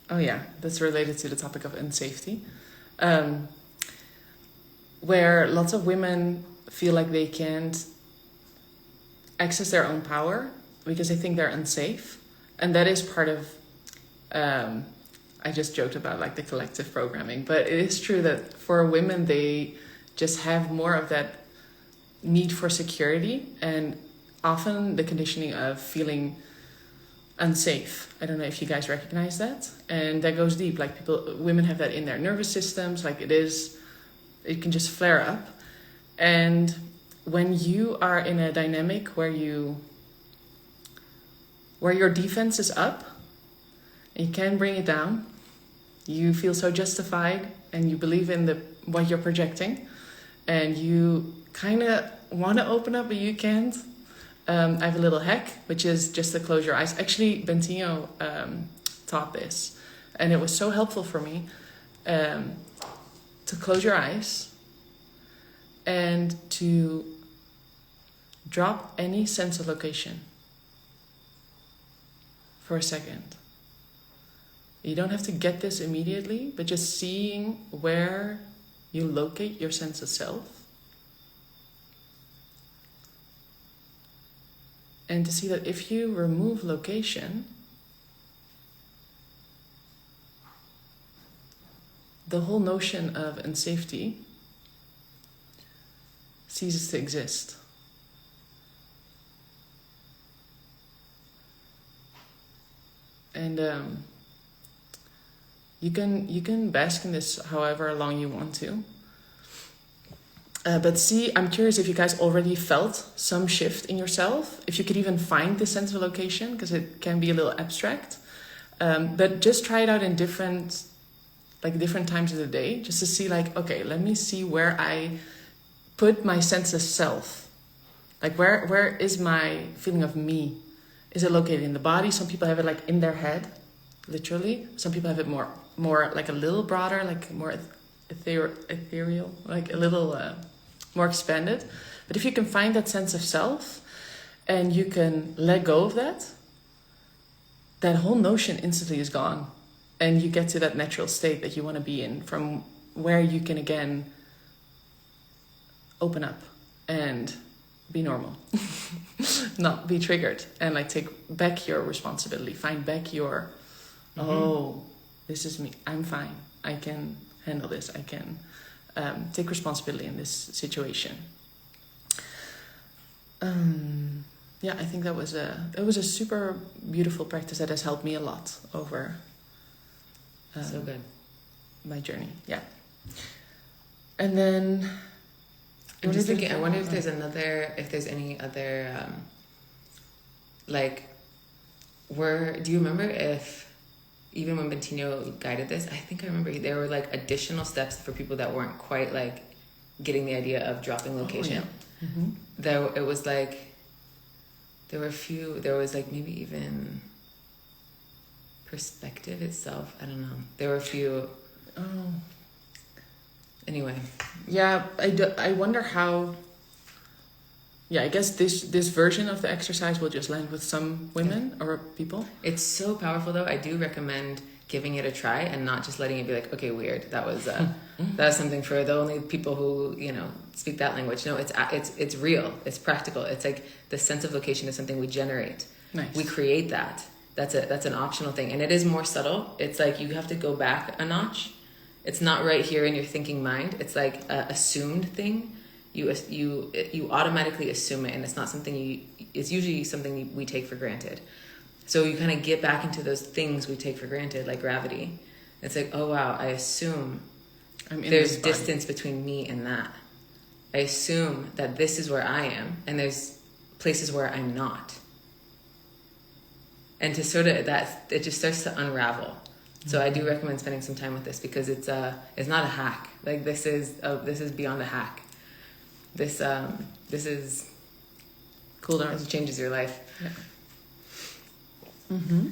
Oh yeah, that's related to the topic of unsafety, um, where lots of women feel like they can't access their own power because they think they're unsafe, and that is part of. I just joked about like the collective programming, but it is true that for women they just have more of that need for security and often the conditioning of feeling unsafe. I don't know if you guys recognize that, and that goes deep. Like women have that in their nervous systems. Like it can just flare up, and when you are in a dynamic where your defense is up and you can't bring it down, you feel so justified and you believe in what you're projecting, and you kind of want to open up but you can't. I have a little hack, which is just to close your eyes. Actually, Bentinho taught this, and it was so helpful for me to close your eyes and to drop any sense of location for a second. You don't have to get this immediately, but just seeing where you locate your sense of self. And to see that if you remove location, the whole notion of unsafety ceases to exist. And you can bask in this however long you want to. But I'm curious if you guys already felt some shift in yourself, if you could even find the sense of location, because it can be a little abstract. But just try it out in different times of the day, just to see like, okay, let me see where I put my sense of self. Like where is my feeling of me? Is it located in the body? Some people have it like in their head, literally. Some people have it more like a little broader, like more ethereal, like a little more expanded. But if you can find that sense of self and you can let go of that whole notion instantly is gone. And you get to that natural state that you want to be in, from where you can again open up and be normal, not be triggered, and like take back your responsibility, find back your, this is me, I'm fine, I can handle this, I can take responsibility in this situation. Yeah, I think that was a super beautiful practice that has helped me a lot over so good my journey. Yeah. And then I'm just thinking, I wonder if there's any other do you remember if even when Bentinho guided this, I think I remember there were like additional steps for people that weren't quite like getting the idea of dropping location. Oh, yeah. It was like there was like maybe even perspective itself, I don't know, there were a few. Anyway, yeah, I wonder how. Yeah, I guess this version of the exercise will just land with some women or people. It's so powerful though. I do recommend giving it a try and not just letting it be like, okay, weird, that was something for the only people who speak that language. No, it's real, it's practical. It's like the sense of location is something we generate. Nice. We create that. That's an optional thing, and it is more subtle. It's like you have to go back a notch. It's not right here in your thinking mind. It's like a assumed thing. You automatically assume it, and it's not something it's usually something we take for granted. So you kind of get back into those things we take for granted, like gravity. It's like, oh wow, I assume there's distance between me and that. I assume that this is where I am, and there's places where I'm not. And to sort of it just starts to unravel. So I do recommend spending some time with this, because it's not a hack. Like this is beyond a hack. This is cool down. It changes your life. Yeah. Mm-hmm.